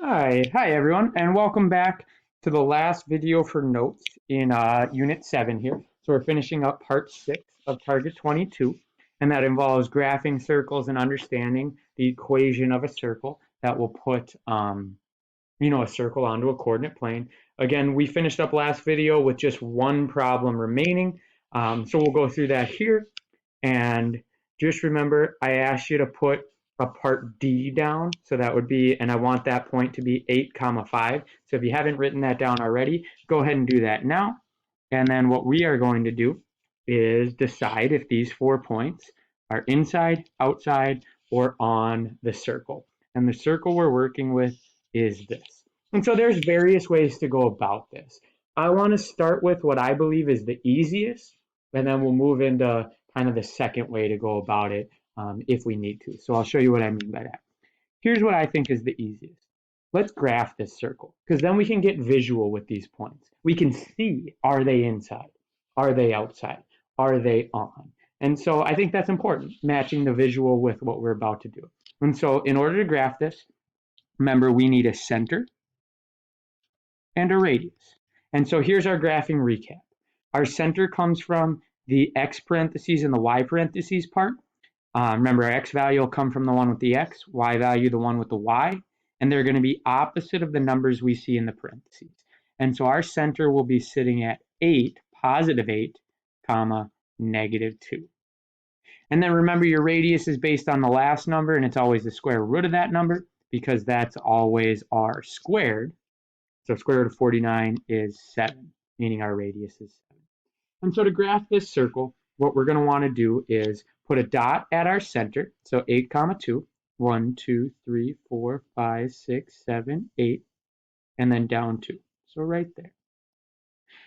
Hi everyone, and welcome back to the last video for notes in Unit 7 here. So we're finishing up Part 6 of Target 22, and that involves graphing circles and understanding the equation of a circle that will put, a circle onto a coordinate plane. Again, we finished up last video with just one problem remaining, so we'll go through that here. And just remember, I asked you to put a part D down. So that would be, and I want that point to be 8 comma 5. So if you haven't written that down already, go ahead and do that now. And then what we are going to do is decide if these 4 points are inside, outside, or on the circle. And the circle we're working with is this. And so there's various ways to go about this. I want to start with what I believe is the easiest, and then we'll move into kind of the second way to go about it if we need to. So I'll show you what I mean by that. Here's what I think is the easiest. Let's graph this circle, because then we can get visual with these points. We can see, are they inside? Are they outside? Are they on? And so I think that's important, matching the visual with what we're about to do. And so in order to graph this, remember we need a center and a radius. And so here's our graphing recap. Our center comes from the x parentheses and the y parentheses part. Remember, our x value will come from the one with the x, y value the one with the y, and they're going to be opposite of the numbers we see in the parentheses. And so our center will be sitting at 8, positive 8, comma, negative 2. And then remember, your radius is based on the last number, and it's always the square root of that number, because that's always r squared. So square root of 49 is 7, meaning our radius is 7. And so to graph this circle, what we're going to want to do is put a dot at our center. So 8 comma 2, 1, 2, 3, 4, 5, 6, 7, 8, and then down 2. So right there.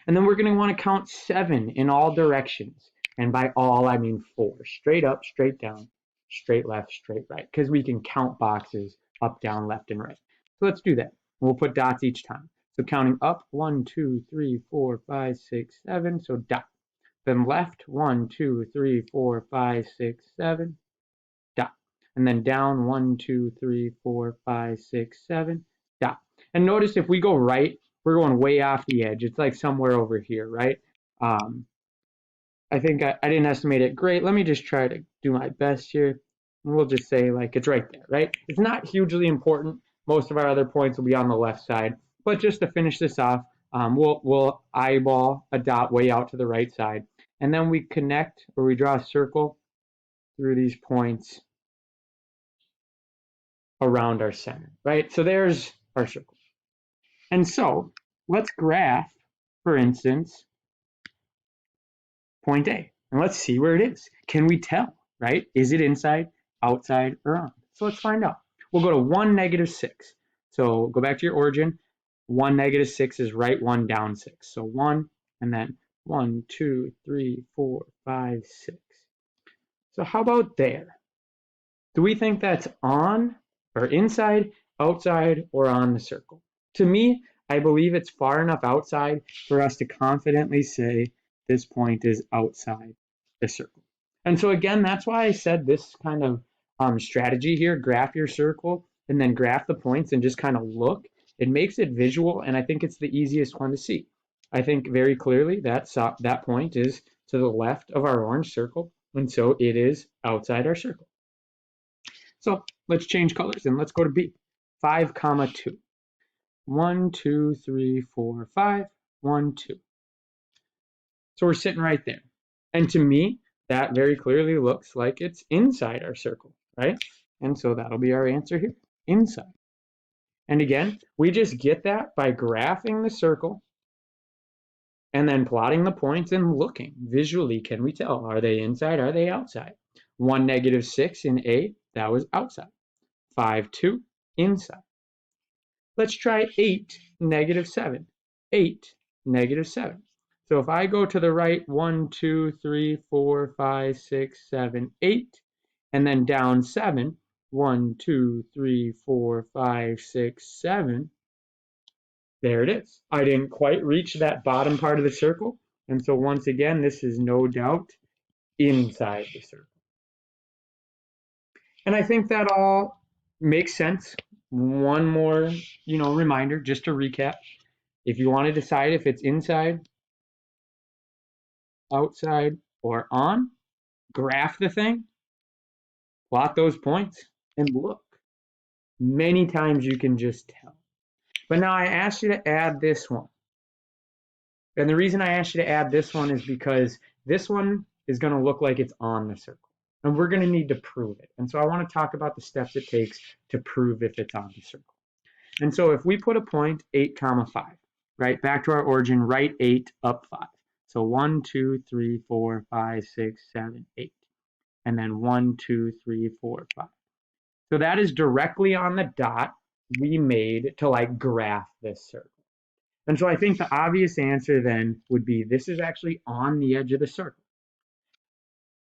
And then we're going to want to count 7 in all directions. And by all, I mean 4. Straight up, straight down, straight left, straight right. Because we can count boxes up, down, left, and right. So let's do that. We'll put dots each time. So counting up, 1, 2, 3, 4, 5, 6, 7. So dot. Then left, 1, 2, 3, 4, 5, 6, 7, dot. And then down, 1, 2, 3, 4, 5, 6, 7, dot. And notice if we go right, we're going way off the edge. It's like somewhere over here, right? I think I didn't estimate it great. Let me just try to do my best here. We'll just say like it's right there, right? It's not hugely important. Most of our other points will be on the left side. But just to finish this off, we'll eyeball a dot way out to the right side. And then we connect, or we draw a circle through these points around our center, right? So there's our circle. And so let's graph, for instance, point A. And let's see where it is. Can we tell, right? Is it inside, outside, or on? So let's find out. We'll go to 1, negative 6. So go back to your origin. 1, negative 6 is right 1, down 6. So 1, and then 1, 2, 3, 4, 5, 6. So how about there? Do we think that's on or inside, outside, or on the circle? To me, I believe it's far enough outside for us to confidently say this point is outside the circle. And so again, that's why I said this kind of strategy here, graph your circle and then graph the points and just kind of look. It makes it visual, and I think it's the easiest one to see. I think very clearly that point is to the left of our orange circle, and so it is outside our circle. So let's change colors and let's go to B. 5 comma 2. 1, 2, 3, 4, 5, 1, 2. So we're sitting right there. And to me, that very clearly looks like it's inside our circle, right? And so that'll be our answer here, inside. And again, we just get that by graphing the circle and then plotting the points and looking visually. Can we tell? Are they inside? Are they outside? 1, negative 6 in A, that was outside. 5, 2, inside. Let's try 8, negative 7. 8, negative 7. So if I go to the right, 1, 2, 3, 4, 5, 6, 7, 8, and then down 7, 1, 2, 3, 4, 5, 6, 7, there it is. I didn't quite reach that bottom part of the circle, and so once again, this is no doubt inside the circle. And I think that all makes sense one more, reminder, just to recap. If you want to decide if it's inside, outside, or on, graph the thing, plot those points, and look. Many times you can just tell. But now I asked you to add this one. And the reason I asked you to add this one is because this one is going to look like it's on the circle. And we're going to need to prove it. And so I want to talk about the steps it takes to prove if it's on the circle. And so if we put a point 8, 5, right, back to our origin, right 8, up 5. So 1, 2, 3, 4, 5, 6, 7, 8. And then 1, 2, 3, 4, 5. So that is directly on the dot we made to like graph this circle. And so I think the obvious answer then would be this is actually on the edge of the circle.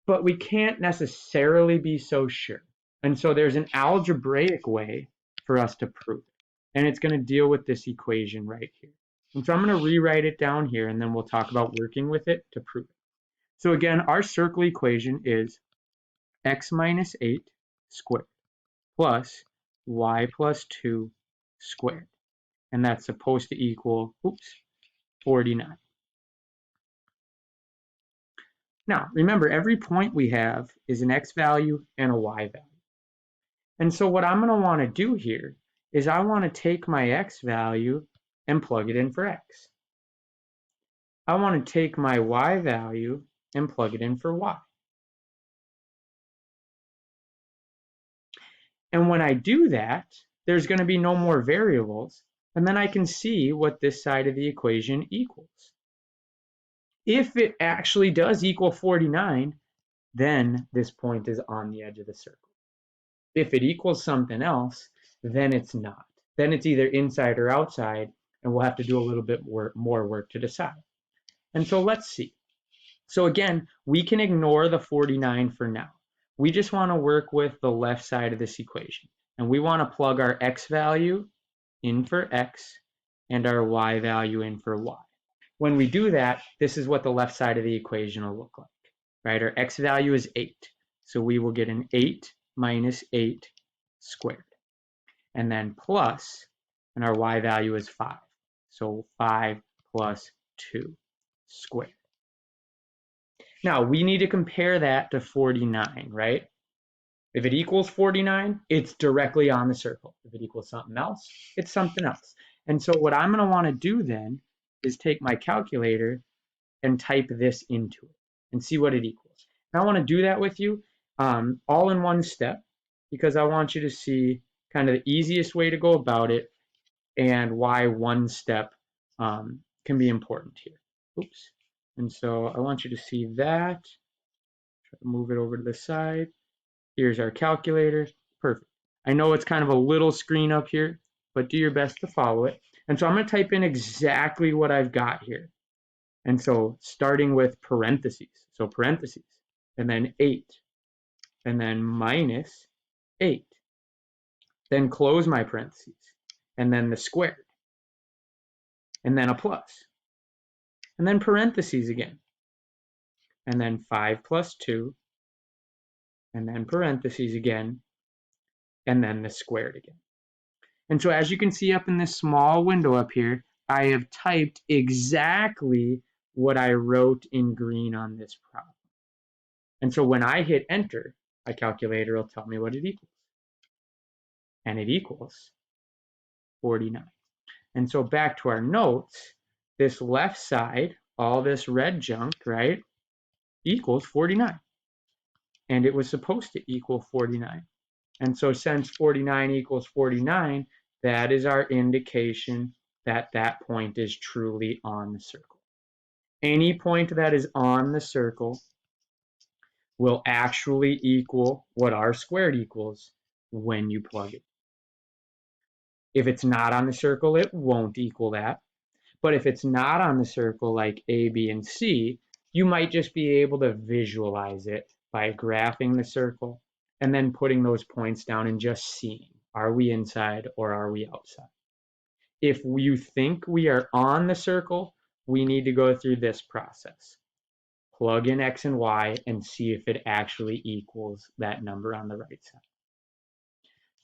But we can't necessarily be so sure. And so there's an algebraic way for us to prove it. And it's going to deal with this equation right here. And so I'm going to rewrite it down here, and then we'll talk about working with it to prove it. So again, our circle equation is x minus 8 squared plus y plus 2 squared. And that's supposed to equal, 49. Now, remember, every point we have is an x value and a y value. And so what I'm going to want to do here is I want to take my x value and plug it in for x. I want to take my y value and plug it in for y. And when I do that, there's going to be no more variables, and then I can see what this side of the equation equals. If it actually does equal 49, then this point is on the edge of the circle. If it equals something else, then it's not. Then it's either inside or outside, and we'll have to do a little bit more work to decide. And so let's see. So again, we can ignore the 49 for now. We just want to work with the left side of this equation. And we want to plug our x value in for x and our y value in for y. When we do that, this is what the left side of the equation will look like, right? Our x value is 8. So we will get an 8 minus 8 squared. And then plus, and our y value is 5. So 5 plus 2 squared. Now, we need to compare that to 49, right? If it equals 49, it's directly on the circle. If it equals something else, it's something else. And so what I'm going to want to do then is take my calculator and type this into it and see what it equals. And I want to do that with you all in one step because I want you to see kind of the easiest way to go about it and why one step can be important here. Oops. And so I want you to see that. Try to move it over to the side. Here's our calculator. Perfect. I know it's kind of a little screen up here, but do your best to follow it. And so I'm going to type in exactly what I've got here. And so starting with parentheses. So parentheses, and then 8, and then minus 8. Then close my parentheses, and then the squared, and then a plus, and then parentheses again, and then 5 plus 2, and then parentheses again, and then the squared again. And so as you can see up in this small window up here, I have typed exactly what I wrote in green on this problem. And so when I hit enter, my calculator will tell me what it equals. And it equals 49. And so back to our notes, this left side, all this red junk, right, equals 49. And it was supposed to equal 49. And so since 49 equals 49, that is our indication that that point is truly on the circle. Any point that is on the circle will actually equal what r squared equals when you plug it. If it's not on the circle, it won't equal that. But if it's not on the circle like A, B, and C, you might just be able to visualize it by graphing the circle and then putting those points down and just seeing, are we inside or are we outside? If you think we are on the circle, we need to go through this process. Plug in X and Y and see if it actually equals that number on the right side.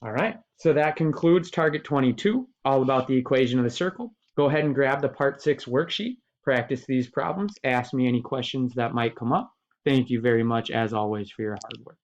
All right, so that concludes Target 22, all about the equation of the circle. Go ahead and grab the Part 6 worksheet, practice these problems, ask me any questions that might come up. Thank you very much, as always, for your hard work.